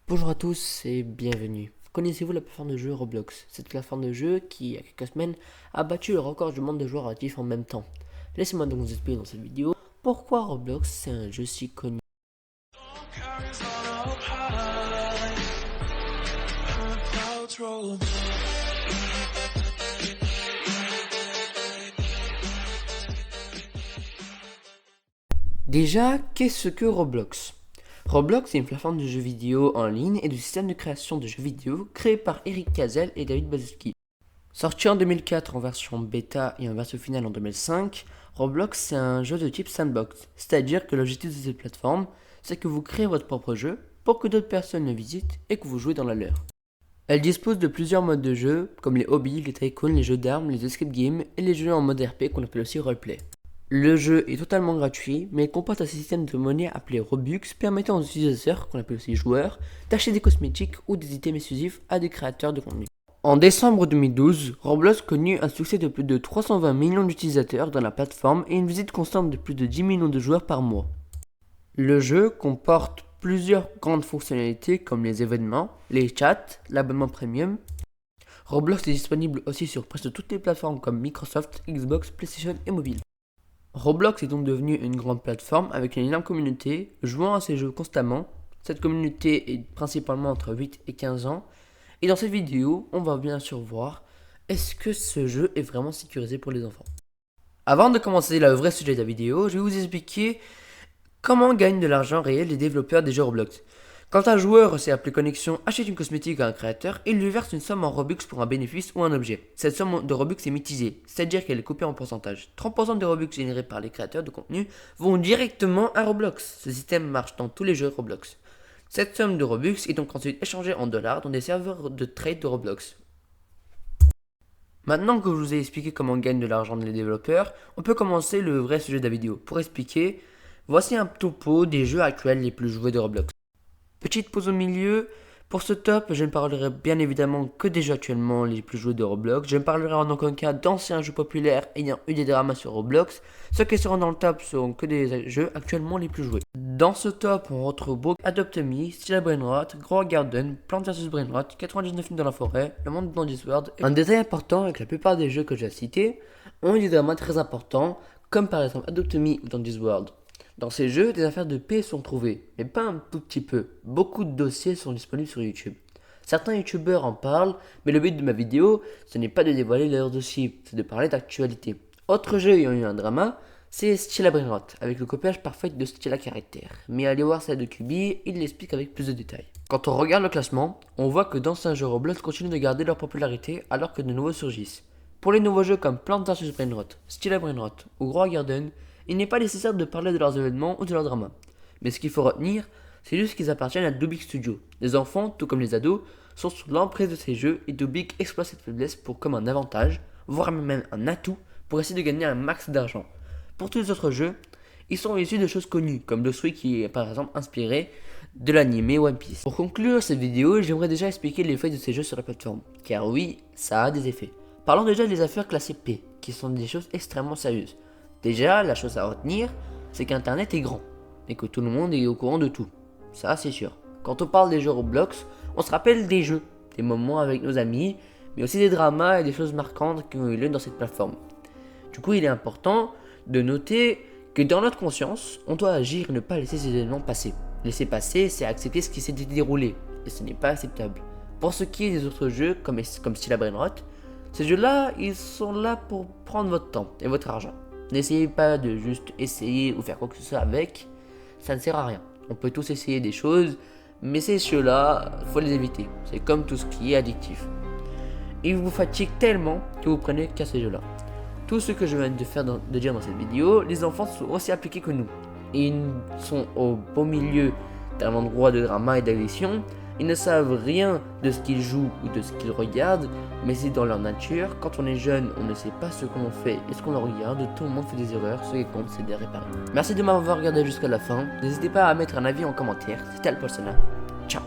Bonjour à tous et bienvenue. Connaissez-vous la plateforme de jeu Roblox? Cette plateforme de jeu qui, il y a quelques semaines, a battu le record du monde de joueurs actifs en même temps. Laissez-moi donc vous expliquer dans cette vidéo pourquoi Roblox c'est un jeu si connu. Déjà, qu'est-ce que Roblox? Roblox est une plateforme de jeux vidéo en ligne et de système de création de jeux vidéo créé par Eric Cazel et David Baszucki. Sorti en 2004 en version bêta et en version finale en 2005, Roblox c'est un jeu de type sandbox, c'est-à-dire que l'objectif de cette plateforme, c'est que vous créez votre propre jeu pour que d'autres personnes le visitent et que vous jouez dans la leur. Elle dispose de plusieurs modes de jeu, comme les hobbies, les tycoons, les jeux d'armes, les escape games et les jeux en mode RP qu'on appelle aussi roleplay. Le jeu est totalement gratuit, mais il comporte un système de monnaie appelé Robux permettant aux utilisateurs, qu'on appelle aussi joueurs, d'acheter des cosmétiques ou des items exclusifs à des créateurs de contenu. En décembre 2012, Roblox connut un succès de plus de 320 millions d'utilisateurs dans la plateforme et une visite constante de plus de 10 millions de joueurs par mois. Le jeu comporte plusieurs grandes fonctionnalités comme les événements, les chats, l'abonnement premium. Roblox est disponible aussi sur presque toutes les plateformes comme Microsoft, Xbox, PlayStation et mobile. Roblox est donc devenu une grande plateforme avec une énorme communauté jouant à ces jeux constamment. Cette communauté est principalement entre 8 et 15 ans. Et dans cette vidéo, on va bien sûr voir est-ce que ce jeu est vraiment sécurisé pour les enfants. Avant de commencer le vrai sujet de la vidéo, je vais vous expliquer comment gagnent de l'argent réel les développeurs des jeux Roblox. Quand un joueur réussit à connexion achète une cosmétique à un créateur, il lui verse une somme en Robux pour un bénéfice ou un objet. Cette somme de Robux est mitigée, c'est-à-dire qu'elle est coupée en pourcentage. 30% des Robux générés par les créateurs de contenu vont directement à Roblox. Ce système marche dans tous les jeux Roblox. Cette somme de Robux est donc ensuite échangée en dollars dans des serveurs de trade de Roblox. Maintenant que je vous ai expliqué comment on gagne de l'argent les développeurs, on peut commencer le vrai sujet de la vidéo. Pour expliquer, voici un topo des jeux actuels les plus joués de Roblox. Petite pause au milieu. Pour ce top, je ne parlerai bien évidemment que des jeux actuellement les plus joués de Roblox. Je ne parlerai en aucun cas d'anciens jeux populaires ayant eu des dramas sur Roblox. Ceux qui seront dans le top seront que des jeux actuellement les plus joués. Dans ce top, on retrouve Brook, Adopt Me, Still Brainrot, Grow Garden, Plant vs Brainrot, 99 nuits dans la forêt, Le Monde dans Discord. Un détail important avec la plupart des jeux que j'ai cités ont eu des dramas très importants, comme par exemple Adopt Me ou dans Discord. Dans ces jeux, des affaires de paix sont trouvées, mais pas un tout petit peu. Beaucoup de dossiers sont disponibles sur YouTube. Certains youtubeurs en parlent, mais le but de ma vidéo, ce n'est pas de dévoiler leurs dossiers, c'est de parler d'actualité. Autre jeu ayant eu un drama, c'est Stella Brainrot, avec le copiage parfait de Stella Caractère. Mais allez voir celle de Kubi, il l'explique avec plus de détails. Quand on regarde le classement, on voit que d'anciens jeux Roblox continuent de garder leur popularité alors que de nouveaux surgissent. Pour les nouveaux jeux comme Plant vs Brainrot, Stella Brainrot ou Grow Garden, il n'est pas nécessaire de parler de leurs événements ou de leurs dramas. Mais ce qu'il faut retenir, c'est juste qu'ils appartiennent à Dubik Studio. Les enfants, tout comme les ados, sont sous l'emprise de ces jeux et Dubik exploite cette faiblesse pour comme un avantage, voire même un atout, pour essayer de gagner un max d'argent. Pour tous les autres jeux, ils sont issus de choses connues, comme le Switch qui est par exemple inspiré de l'anime One Piece. Pour conclure cette vidéo, j'aimerais déjà expliquer l'effet de ces jeux sur la plateforme, car oui, ça a des effets. Parlons déjà des affaires classées P, qui sont des choses extrêmement sérieuses. Déjà, la chose à retenir, c'est qu'Internet est grand et que tout le monde est au courant de tout. Ça, c'est sûr. Quand on parle des jeux Roblox, on se rappelle des jeux, des moments avec nos amis, mais aussi des dramas et des choses marquantes qui ont eu lieu dans cette plateforme. Du coup, il est important de noter que dans notre conscience, on doit agir et ne pas laisser ces événements passer. Laisser passer, c'est accepter ce qui s'est déroulé, et ce n'est pas acceptable. Pour ce qui est des autres jeux, comme Stilla Brainrot, ces jeux-là, ils sont là pour prendre votre temps et votre argent. N'essayez pas de juste essayer ou faire quoi que ce soit avec, ça ne sert à rien. On peut tous essayer des choses, mais ces jeux-là, il faut les éviter. C'est comme tout ce qui est addictif. Ils vous fatiguent tellement que vous prenez qu'à ces jeux-là. Tout ce que je viens de dire dans cette vidéo, les enfants sont aussi appliqués que nous. Ils sont au beau milieu d'un endroit de drama et d'addiction. Ils ne savent rien de ce qu'ils jouent ou de ce qu'ils regardent, mais c'est dans leur nature. Quand on est jeune, on ne sait pas ce qu'on fait et ce qu'on regarde. Tout le monde fait des erreurs, ce qui compte, c'est de les réparer. Merci de m'avoir regardé jusqu'à la fin. N'hésitez pas à mettre un avis en commentaire. C'était Alpolsona. Ciao.